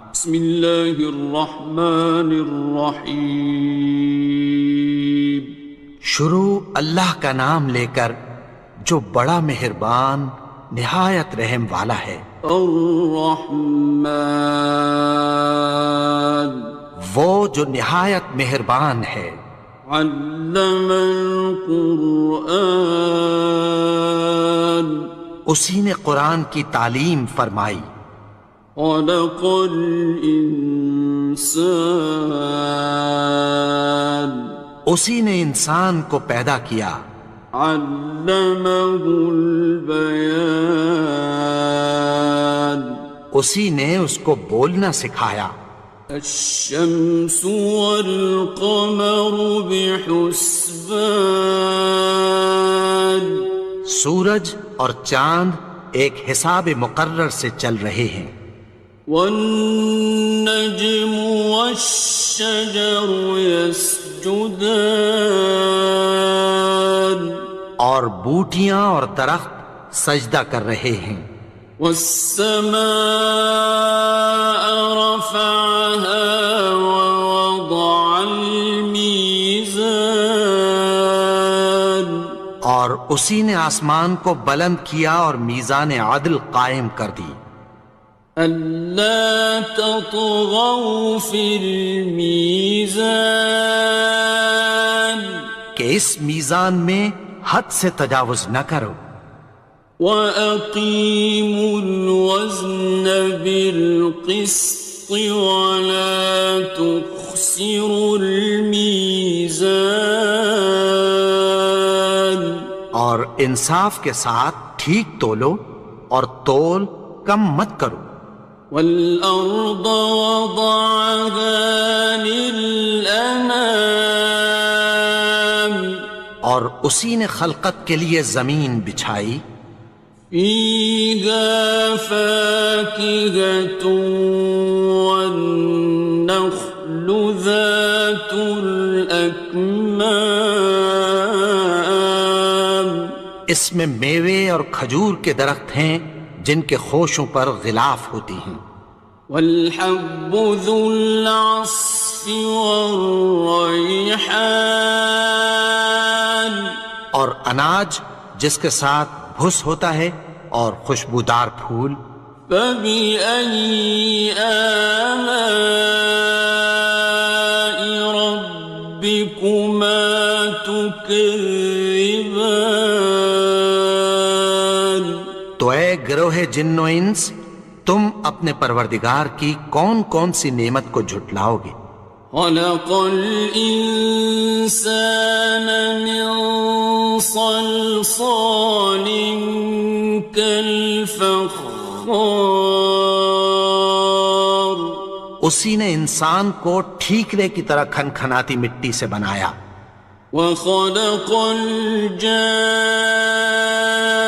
بسم اللہ الرحمن الرحیم۔ شروع اللہ کا نام لے کر جو بڑا مہربان نہایت رحم والا ہے۔ الرحمن، وہ جو نہایت مہربان ہے۔ علم القرآن، اسی نے قرآن کی تعلیم فرمائی۔ خلق الانسان، اسی نے انسان کو پیدا کیا۔ علمہ البیان، اسی نے اس کو بولنا سکھایا۔ الشمس والقمر بحسبان، سورج اور چاند ایک حساب مقرر سے چل رہے ہیں۔ والنجم والشجر يسجدان، اور بوٹیاں اور درخت سجدہ کر رہے ہیں۔ والسماء رفعها ووضع الميزان، اور اسی نے آسمان کو بلند کیا اور میزان عدل قائم کر دی۔ ألا تطغوا في الميزان، کہ اس میزان میں حد سے تجاوز نہ کرو۔ وَأَقِيمُوا الْوَزْنَ بِالْقِسْطِ وَلَا تُخْسِرُوا الْمِيزَانَ، اور انصاف کے ساتھ ٹھیک تولو اور تول کم مت کرو۔ وَالْأَرْضَ وَضَعَهَا لِلْأَنَامِ، اور اسی نے خلقت کے لیے زمین بچھائی۔ فِيهَا فَاكِهَةٌ وَالنَّخْلُ ذَاتُ الْأَكْمَامِ، اس میں میوے اور کھجور کے درخت ہیں جن کے خوشوں پر غلاف ہوتی ہیں۔ وَالْحَبُّ ذُو الْعَصْفِ وَالرَّيْحَانِ، اور اناج جس کے ساتھ بھس ہوتا ہے اور خوشبودار پھول۔ فَبِأَيِّ آلَاءِ رَبِّكُمَا تُكَذِّبَانِ، تو اے گروہ جن و انس، تم اپنے پروردگار کی کون کون سی نعمت کو جھٹلاؤ گے؟ خَلَقَ الْإِنسَانَ مِنْ صَلْصَالٍ كَالْفَخَّارِ، اسی نے انسان کو ٹھیکرے کی طرح کھنکھناتی مٹی سے بنایا۔ وَخَلَقَ الْجَانَّ